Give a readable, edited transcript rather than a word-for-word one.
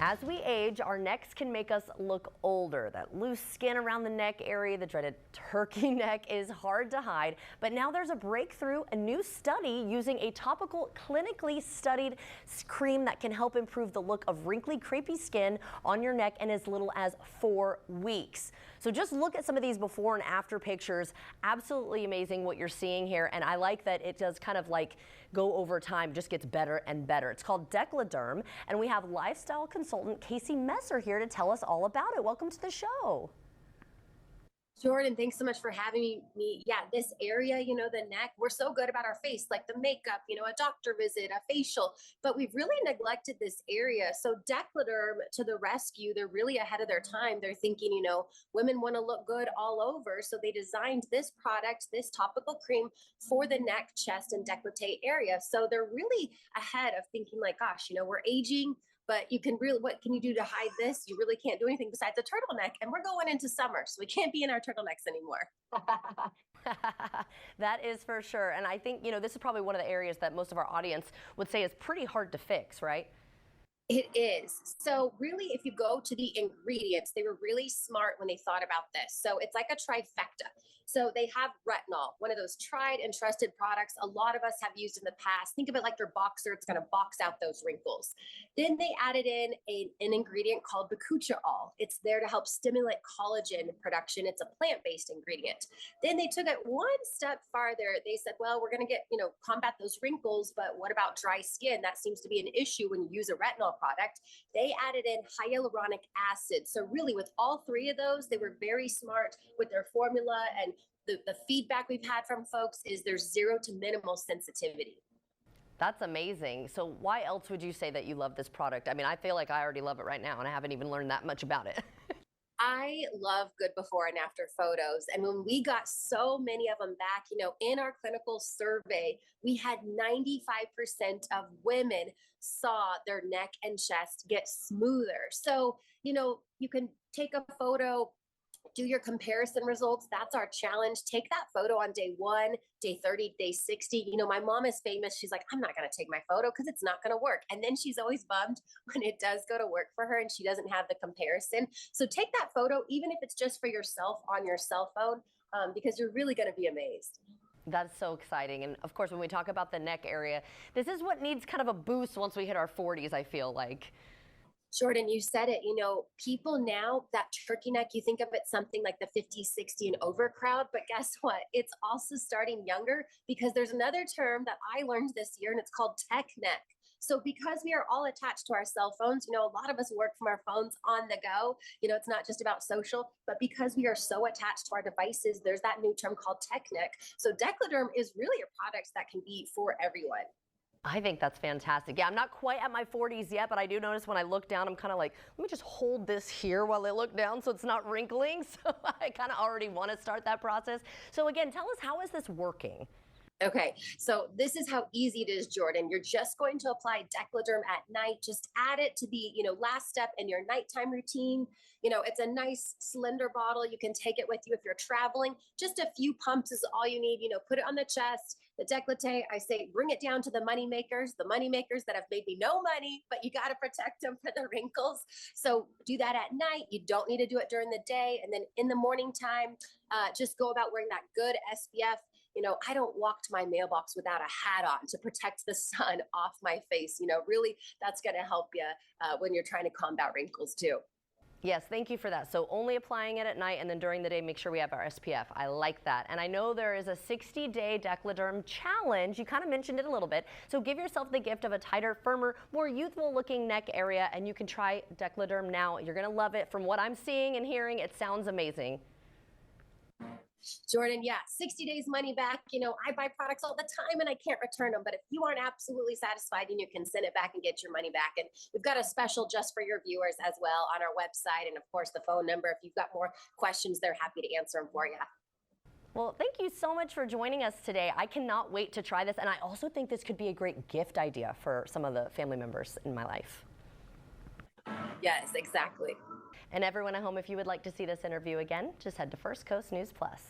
As we age, our necks can make us look older. That loose skin around the neck area, the dreaded turkey neck, is hard to hide. But now there's a breakthrough, a new study using a topical, clinically studied cream that can help improve the look of wrinkly, crepey skin on your neck in as little as 4 weeks. So just look at some of these before and after pictures. Absolutely amazing what you're seeing here. And I like that it does kind of like go over time, just gets better and better. It's called Dekliderm, and we have lifestyle consultant Casey Messer here to tell us all about it. Welcome to the show. Jordan, thanks so much for having me. Yeah, this area, the neck, we're so good about our face, like the makeup, a doctor visit, a facial, but we've really neglected this area. So Dekliderm to the rescue, they're really ahead of their time. They're thinking, women want to look good all over. So they designed this product, this topical cream for the neck, chest, and décolleté area. So they're really ahead of thinking like, gosh, we're aging, but what can you do to hide this? You really can't do anything besides a turtleneck. And we're going into summer, so we can't be in our turtlenecks anymore. That is for sure. And I think, this is probably one of the areas that most of our audience would say is pretty hard to fix, right? It is. So really, if you go to the ingredients, they were really smart when they thought about this. So it's like a trifecta. So they have retinol, one of those tried and trusted products a lot of us have used in the past. Think of it like your boxer. It's going to box out those wrinkles. Then they added in an ingredient called bakuchiol. It's there to help stimulate collagen production. It's a plant-based ingredient. Then they took it one step farther. They said, well, we're going to get, combat those wrinkles, but what about dry skin? That seems to be an issue when you use a retinol product. They added in hyaluronic acid. So really with all three of those, they were very smart with their formula, and the feedback we've had from folks is there's 0 to minimal sensitivity. That's amazing. So why else would you say that you love this product? I mean, I feel like I already love it right now and I haven't even learned that much about it. I love good before and after photos. And when we got so many of them back, in our clinical survey, we had 95% of women saw their neck and chest get smoother. So, you can take a photo, do your comparison results. That's our challenge. Take that photo on day 1, day 30, day 60. My mom is famous. She's like, I'm not going to take my photo because it's not going to work. And then she's always bummed when it does go to work for her and she doesn't have the comparison. So take that photo, even if it's just for yourself on your cell phone, because you're really going to be amazed. That's so exciting. And of course, when we talk about the neck area, this is what needs kind of a boost once we hit our 40s, I feel like. Jordan, you said it, people now, that turkey neck, you think of it something like the 50, 60 and over crowd, but guess what? It's also starting younger because there's another term that I learned this year and it's called tech neck. So because we are all attached to our cell phones, a lot of us work from our phones on the go. It's not just about social, but because we are so attached to our devices, there's that new term called tech neck. So Dekliderm is really a product that can be for everyone. I think that's fantastic. Yeah, I'm not quite at my 40s yet, but I do notice when I look down, I'm kind of like, let me just hold this here while I look down so it's not wrinkling. So I kind of already want to start that process. So again, tell us, how is this working? Okay, so this is how easy it is, Jordan. You're just going to apply Dekliderm at night. Just add it to the, last step in your nighttime routine. It's a nice slender bottle. You can take it with you if you're traveling. Just a few pumps is all you need. Put it on the chest, the décolleté. I say bring it down to the money makers that have maybe no money, but you got to protect them for the wrinkles. So do that at night. You don't need to do it during the day. And then in the morning time, just go about wearing that good SPF. I don't walk to my mailbox without a hat on to protect the sun off my face. Really, that's going to help you when you're trying to combat wrinkles too. Yes, thank you for that. So only applying it at night, and then during the day, make sure we have our SPF. I like that. And I know there is a 60-day Dekliderm challenge. You kind of mentioned it a little bit. So give yourself the gift of a tighter, firmer, more youthful looking neck area, and you can try Dekliderm now. You're going to love it. From what I'm seeing and hearing, it sounds amazing. Jordan, yeah, 60 days money back. I buy products all the time and I can't return them. But if you aren't absolutely satisfied, you can send it back and get your money back. And we've got a special just for your viewers as well on our website. And of course, the phone number. If you've got more questions, they're happy to answer them for you. Well, thank you so much for joining us today. I cannot wait to try this. And I also think this could be a great gift idea for some of the family members in my life. Yes, exactly. And everyone at home, if you would like to see this interview again, just head to First Coast News Plus.